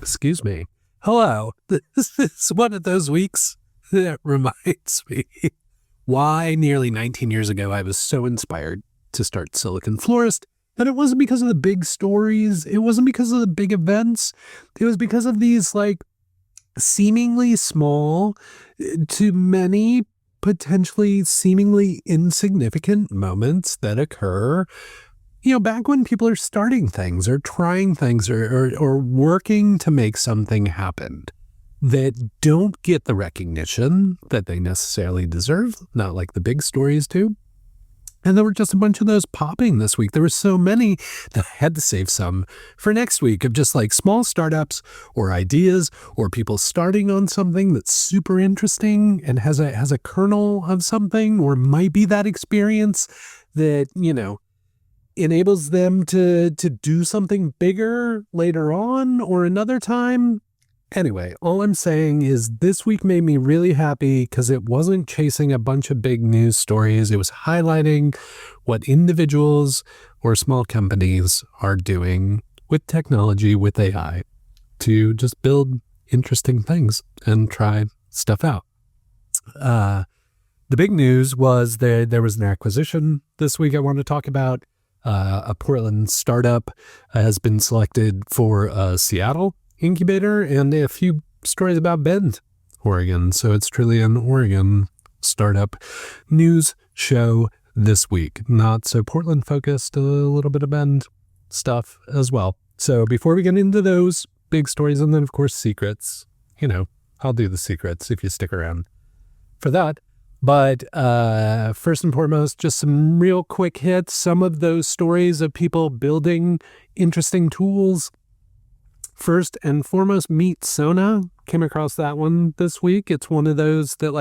Excuse me. Hello. This is one of those weeks that reminds me why nearly 19 years ago I was so inspired to start Silicon Florist. And it wasn't because of the big stories. It wasn't because of the big events. It was because of these seemingly small to many potentially seemingly insignificant moments that occur, back when people are starting things or trying things or working to make something happen that don't get the recognition that they necessarily deserve, not like the big stories do. And there were just a bunch of those popping this week. There were so many that I had to save some for next week of just small startups or ideas or people starting on something that's super interesting and has a kernel of something, or might be that experience that, enables them to do something bigger later on or another time. Anyway, all I'm saying is this week made me really happy because it wasn't chasing a bunch of big news stories. It was highlighting what individuals or small companies are doing with technology, with AI, to just build interesting things and try stuff out. The big news was there was an acquisition this week I want to talk about. A Portland startup has been selected for Seattle incubator, and a few stories about Bend, Oregon. So it's truly an Oregon startup news show this week. Not so Portland focused, a little bit of Bend stuff as well. So before we get into those big stories, and then of course secrets, I'll do the secrets if you stick around for that. But first and foremost, just some real quick hits. Some of those stories of people building interesting tools. First and foremost, Meet Sona. Came across that one this week. It's one of those that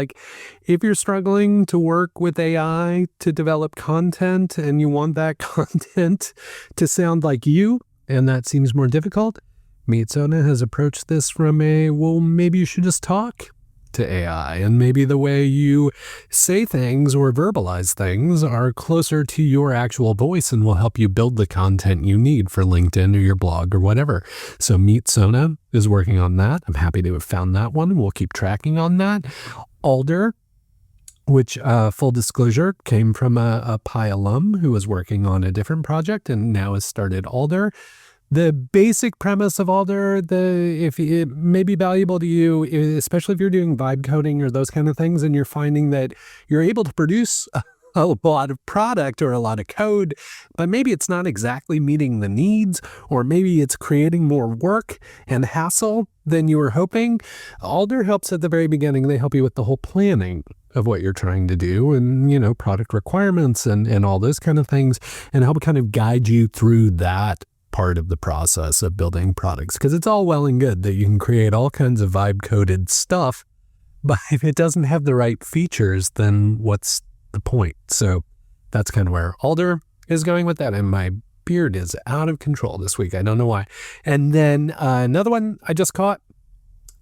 if you're struggling to work with AI to develop content and you want that content to sound like you, and that seems more difficult, Meet Sona has approached this from maybe you should just talk to AI, and maybe the way you say things or verbalize things are closer to your actual voice and will help you build the content you need for LinkedIn or your blog or whatever. So Meet Sona is working on that. I'm happy to have found that one, and we'll keep tracking on that. Alder, which full disclosure came from a Pi alum who was working on a different project and now has started Alder. The basic premise of Alder, if it may be valuable to you, especially if you're doing vibe coding or those kind of things, and you're finding that you're able to produce a lot of product or a lot of code, but maybe it's not exactly meeting the needs, or maybe it's creating more work and hassle than you were hoping. Alder helps at the very beginning. They help you with the whole planning of what you're trying to do and, product requirements and all those kind of things, and help kind of guide you through that part of the process of building products. Because it's all well and good that you can create all kinds of vibe coded stuff, but if it doesn't have the right features, then what's the point? So that's kind of where Alder is going with that. And my beard is out of control this week. I don't know why. And then another one I just caught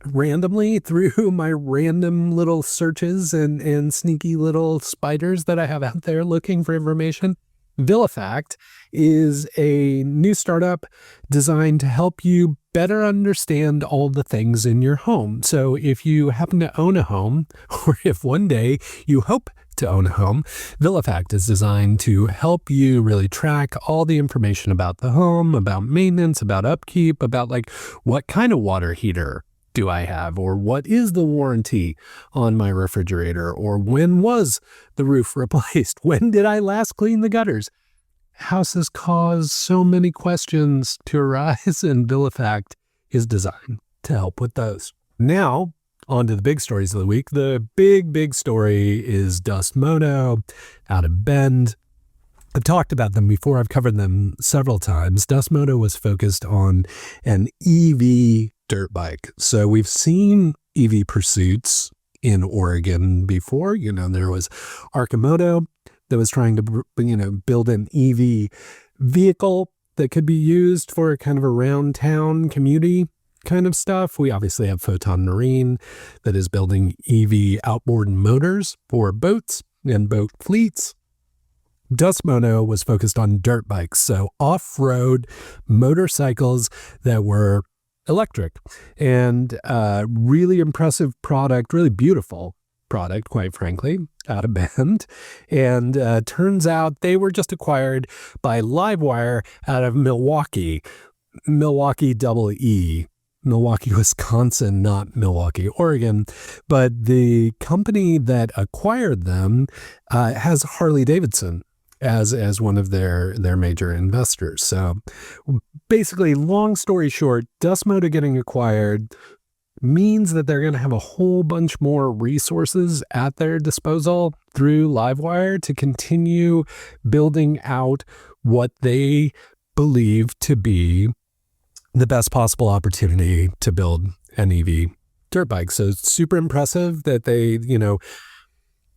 randomly through my random little searches and sneaky little spiders that I have out there looking for information. Vilifact is a new startup designed to help you better understand all the things in your home. So if you happen to own a home, or if one day you hope to own a home, Vilifact is designed to help you really track all the information about the home, about maintenance, about upkeep, about what kind of water heater do I have, or what is the warranty on my refrigerator, or when was the roof replaced? When did I last clean the gutters? Houses cause so many questions to arise, and Vilifact is designed to help with those. Now, on to the big stories of the week. The big story is Dustmoto out of Bend. I've talked about them before. I've covered them several times. Dustmoto was focused on an EV dirt bike. So we've seen EV pursuits in Oregon before. There was Arcimoto that was trying to, build an EV vehicle that could be used for kind of around town community kind of stuff. We obviously have Photon Marine that is building EV outboard motors for boats and boat fleets. Dust Moto was focused on dirt bikes, so off-road motorcycles that were electric, and really impressive product, really beautiful product, quite frankly, out of Bend. And turns out they were just acquired by Livewire out of Milwaukee double E. Milwaukee, Wisconsin, not Milwaukee, Oregon. But the company that acquired them has Harley-Davidson as one of their major investors. So basically, long story short, Dust Moto getting acquired means that they're going to have a whole bunch more resources at their disposal through Livewire to continue building out what they believe to be the best possible opportunity to build an EV dirt bike. So it's super impressive that they,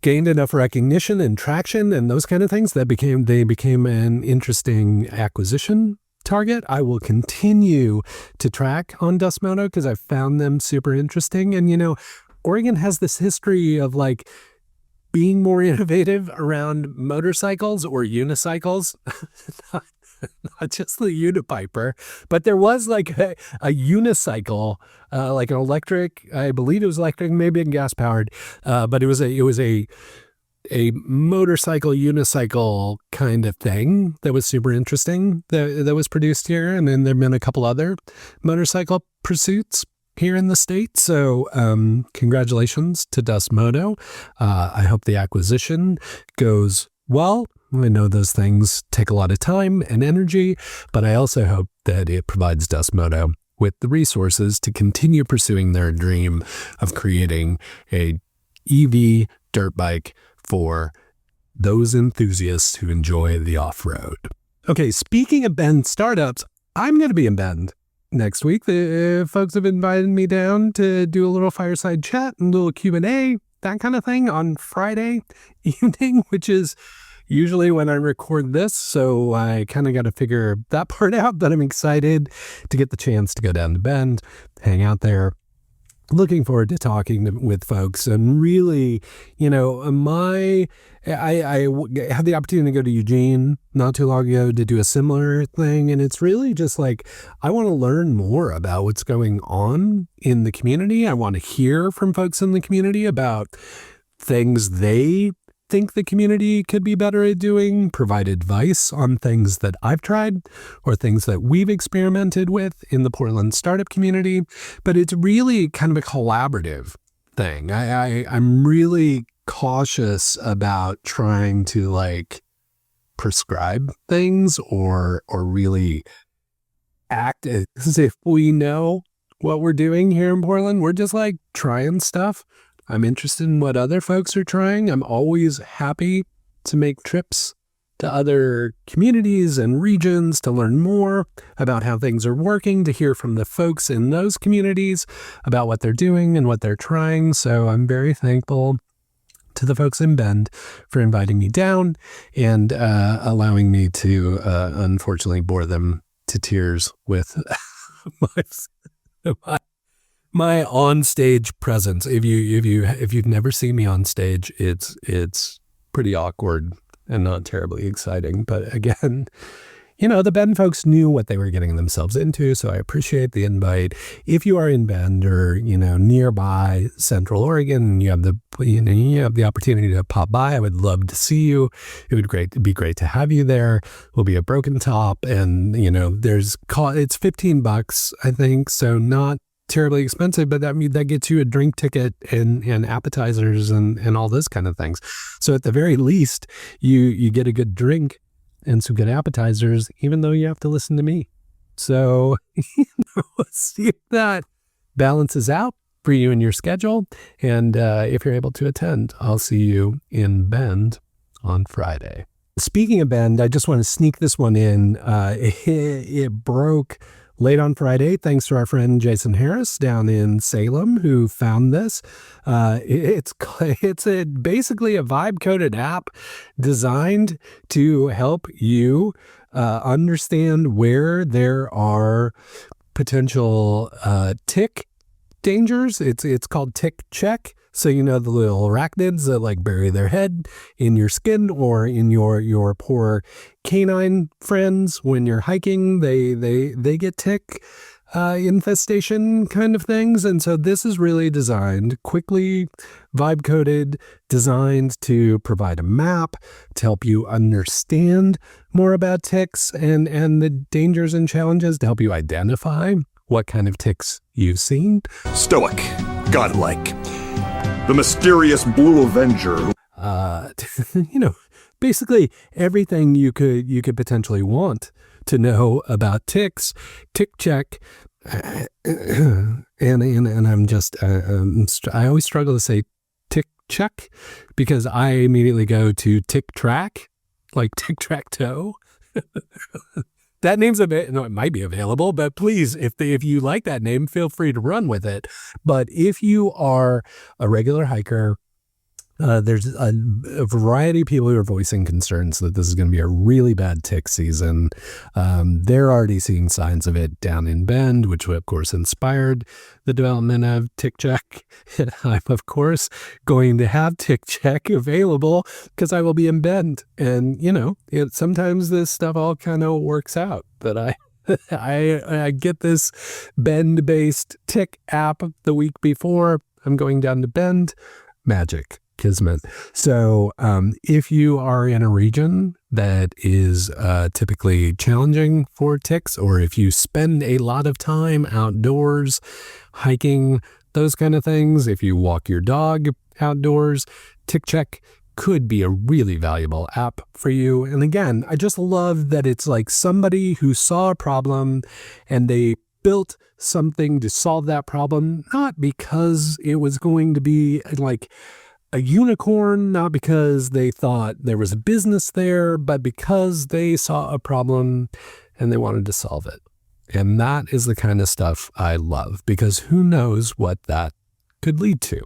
gained enough recognition and traction and those kind of things that they became an interesting acquisition target. I will continue to track on Dust Moto because I found them super interesting. And, Oregon has this history of being more innovative around motorcycles or unicycles. Not just the Unipiper, but there was a unicycle, like an electric, I believe it was electric, maybe gas powered, but it was a motorcycle unicycle kind of thing that was super interesting that was produced here. And then there've been a couple other motorcycle pursuits here in the state. So congratulations to Dust Moto. I hope the acquisition goes well. I know those things take a lot of time and energy, but I also hope that it provides Dust Moto with the resources to continue pursuing their dream of creating a EV dirt bike for those enthusiasts who enjoy the off-road. Okay, speaking of Bend startups, I'm going to be in Bend next week. The folks have invited me down to do a little fireside chat and a little Q&A, that kind of thing on Friday evening, which is usually when I record this, so I kind of got to figure that part out, but I'm excited to get the chance to go down to Bend, hang out there. Looking forward to talking with folks and really, I had the opportunity to go to Eugene not too long ago to do a similar thing. And it's really just I want to learn more about what's going on in the community. I want to hear from folks in the community about things they think the community could be better at doing, provide advice on things that I've tried or things that we've experimented with in the Portland startup community. But it's really kind of a collaborative thing. I'm really cautious about trying to prescribe things or really act as if we know what we're doing here in Portland. We're just trying stuff. I'm interested in what other folks are trying. I'm always happy to make trips to other communities and regions to learn more about how things are working, to hear from the folks in those communities about what they're doing and what they're trying. So I'm very thankful to the folks in Bend for inviting me down and allowing me to unfortunately bore them to tears with my on-stage presence. If you've never seen me on stage, it's pretty awkward and not terribly exciting. But again, the Bend folks knew what they were getting themselves into, so I appreciate the invite. If you are in Bend or nearby Central Oregon, and you have the opportunity to pop by, I would love to see you. It would be great to have you there. We'll be at Broken Top, and it's $15, I think, so not terribly expensive, but that gets you a drink ticket and appetizers and all those kind of things. So at the very least, you get a good drink and some good appetizers, even though you have to listen to me. So let's see if that balances out for you and your schedule. And if you're able to attend, I'll see you in Bend on Friday. Speaking of Bend, I just want to sneak this one in. It broke late on Friday, thanks to our friend Jason Harris down in Salem, who found this. It's basically a vibe-coded app designed to help you understand where there are potential tick dangers. It's called Tick Check. So, you know, the little arachnids that like bury their head in your skin or in your poor canine friends when you're hiking, they get tick infestation kind of things. And so this is really designed, quickly vibe coded, designed to provide a map to help you understand more about ticks and the dangers and challenges, to help you identify what kind of ticks you've seen. Stoic, godlike, the mysterious Blue Avenger. You know, basically everything you could potentially want to know about ticks. Tick check. And I'm just, I always struggle to say tick check because I immediately go to tick track, like tic tac toe. That name's no, it might be available, but please, if you like that name, feel free to run with it. But if you are a regular hiker, there's a variety of people who are voicing concerns that this is going to be a really bad tick season. They're already seeing signs of it down in Bend, which of course inspired the development of Tick Check. I'm of course going to have Tick Check available because I will be in Bend, and you know, sometimes this stuff all kind of works out. But I get this Bend-based tick app the week before I'm going down to Bend. Magic. Kismet. So if you are in a region that is typically challenging for ticks, or if you spend a lot of time outdoors, hiking, those kind of things, if you walk your dog outdoors, Tick Check could be a really valuable app for you. And again, I just love that it's like somebody who saw a problem and they built something to solve that problem, not because it was going to be like a unicorn, not because they thought there was a business there, but because they saw a problem and they wanted to solve it. And that is the kind of stuff I love, because who knows what that could lead to.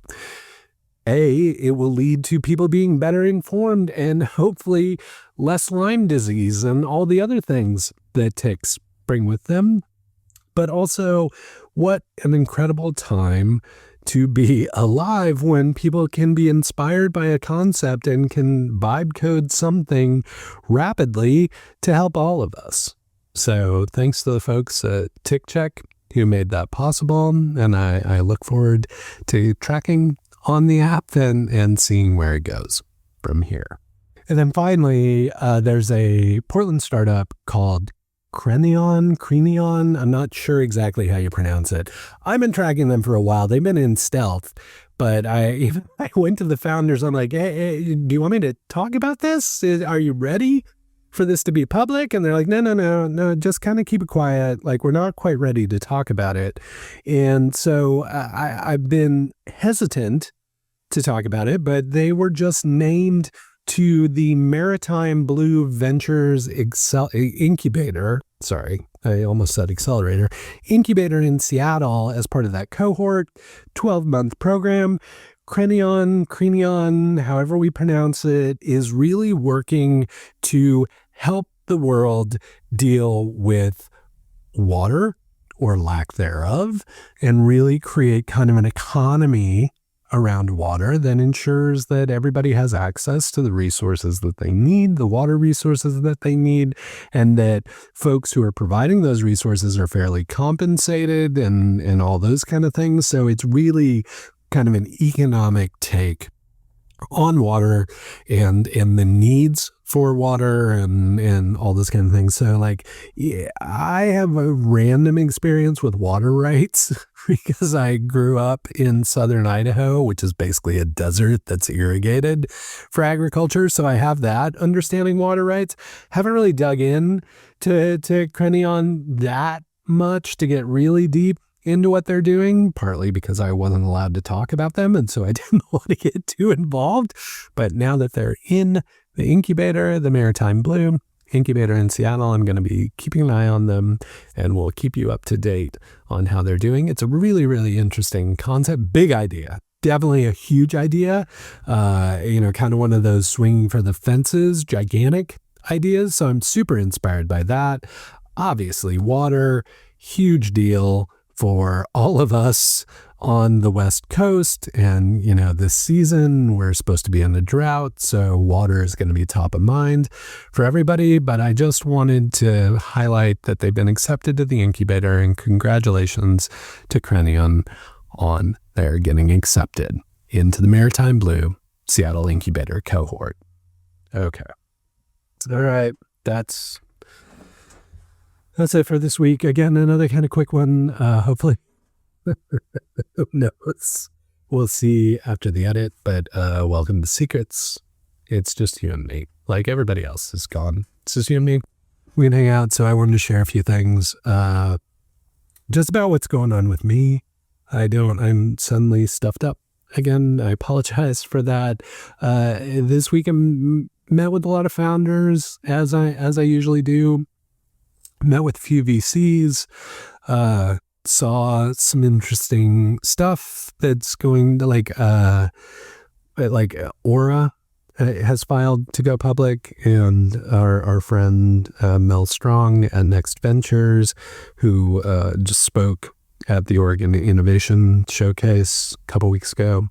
It will lead to people being better informed and hopefully less Lyme disease and all the other things that ticks bring with them. But also, what an incredible time to be alive when people can be inspired by a concept and can vibe code something rapidly to help all of us. So thanks to the folks at Tick Check who made that possible. And I look forward to tracking on the app and seeing where it goes from here. And then finally, there's a Portland startup called Crenion. I'm not sure exactly how you pronounce it. I've been tracking them for a while. They've been in stealth, but I went to the founders. I'm like, hey, do you want me to talk about this? Are you ready for this to be public? And they're like, no, just kind of keep it quiet. Like, we're not quite ready to talk about it. And so I've been hesitant to talk about it, but they were just named to the Maritime Blue Ventures Incubator. Sorry, I almost said accelerator. Incubator in Seattle as part of that cohort, 12-month program. Crenion, however we pronounce it, is really working to help the world deal with water or lack thereof and really create kind of an economy around water that ensures that everybody has access to the resources that they need, the water resources that they need, and that folks who are providing those resources are fairly compensated and all those kind of things. So it's really kind of an economic take on water and the needs for water and all this kind of thing. So like, yeah, I have a random experience with water rights because I grew up in southern Idaho, which is basically a desert that's irrigated for agriculture. So I have that understanding water rights. Haven't really dug in to Crenion that much to get really deep into what they're doing, partly because I wasn't allowed to talk about them, and so I didn't want to get too involved. But now that they're in the incubator, the Maritime Blue Incubator in Seattle, I'm going to be keeping an eye on them, and we'll keep you up to date on how they're doing. It's a really, really interesting concept, big idea. Definitely a huge idea, kind of one of those swinging for the fences, gigantic ideas. So I'm super inspired by that. Obviously, water, huge deal for all of us on the West Coast. And, this season we're supposed to be in a drought, so water is going to be top of mind for everybody. But I just wanted to highlight that they've been accepted to the incubator, and congratulations to Crenion on their getting accepted into the Maritime Blue Seattle Incubator cohort. Okay. All right. That's it for this week. Again, another kind of quick one. Hopefully, who knows? We'll see after the edit, but welcome to Secrets. It's just you and me. Like everybody else is gone. It's just you and me. We can hang out. So I wanted to share a few things just about what's going on with me. I'm suddenly stuffed up again. I apologize for that. This week I met with a lot of founders, as I usually do. Met with a few VCs, saw some interesting stuff that's going to like Aura has filed to go public, and our friend Mel Strong at Next Ventures, who just spoke at the Oregon Innovation Showcase a couple weeks ago.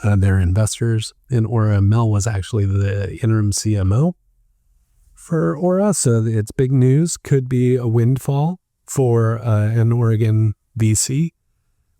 They're investors in Aura. Mel was actually the interim CMO for Aura, so it's big news. Could be a windfall for an Oregon VC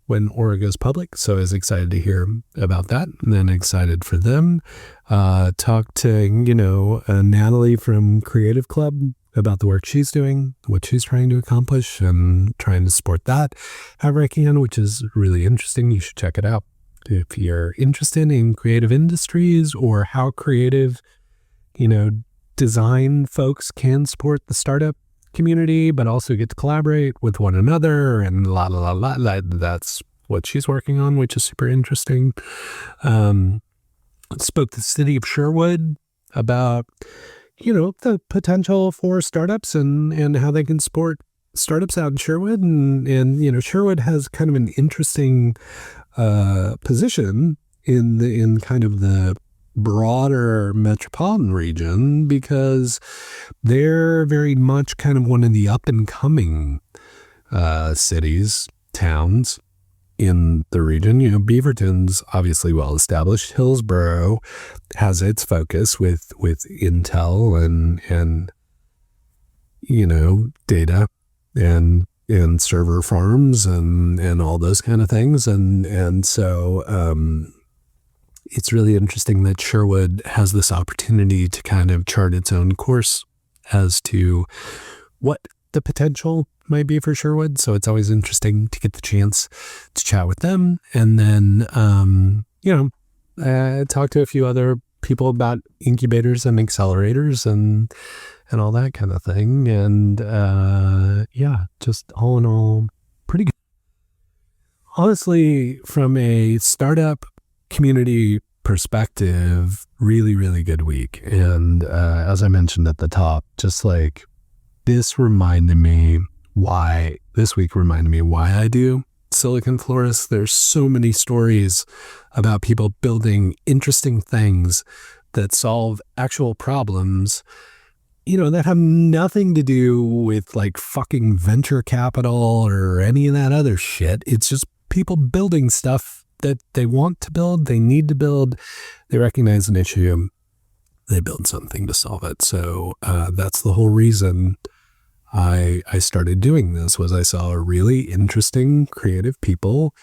when Aura goes public. So I was excited to hear about that, and then excited for them. Talked to Natalie from Creative Club about the work she's doing, what she's trying to accomplish, and trying to support that however I can, which is really interesting. You should check it out if you're interested in creative industries or how creative, design folks can support the startup community, but also get to collaborate with one another and that's what she's working on, which is super interesting. Spoke to the city of Sherwood about, the potential for startups and how they can support startups out in Sherwood. And Sherwood has kind of an interesting position in kind of the broader metropolitan region, because they're very much kind of one of the up and coming cities, towns in the region. Beaverton's obviously well established. Hillsborough has its focus with Intel and data and server farms and all those kind of things. And so it's really interesting that Sherwood has this opportunity to kind of chart its own course as to what the potential might be for Sherwood. So it's always interesting to get the chance to chat with them. And then, talk to a few other people about incubators and accelerators and all that kind of thing. And just all in all, pretty good. Honestly, from a startup community perspective, really, really good week. And as I mentioned at the top, just like this week reminded me why I do Silicon Florist. There's so many stories about people building interesting things that solve actual problems, that have nothing to do with like fucking venture capital or any of that other shit. It's just people building stuff that they want to build, they need to build, they recognize an issue, they build something to solve it. So that's the whole reason I started doing this, was I saw really interesting, creative people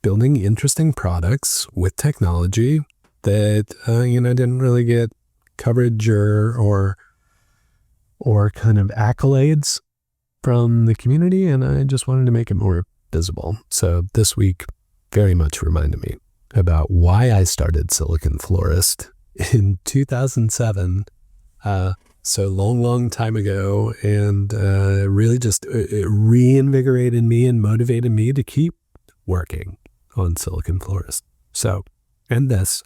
building interesting products with technology that, didn't really get coverage or kind of accolades from the community. And I just wanted to make it more visible. So this week very much reminded me about why I started Silicon Florist in 2007. So long time ago, and really just it reinvigorated me and motivated me to keep working on Silicon Florist. So, and this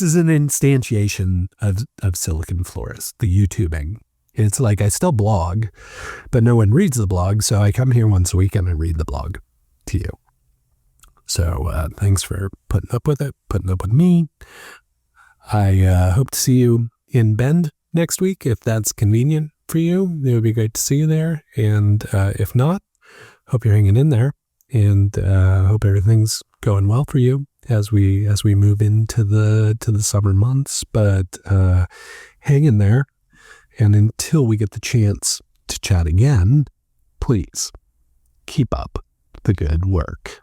is an instantiation of Silicon Florist, the YouTubing. It's like I still blog, but no one reads the blog, so I come here once a week and I read the blog to you. So thanks for putting up with it, putting up with me. I hope to see you in Bend next week, if that's convenient for you, it would be great to see you there. And if not, hope you're hanging in there, and hope everything's going well for you as we move into the summer months. But hang in there, and until we get the chance to chat again, please keep up the good work.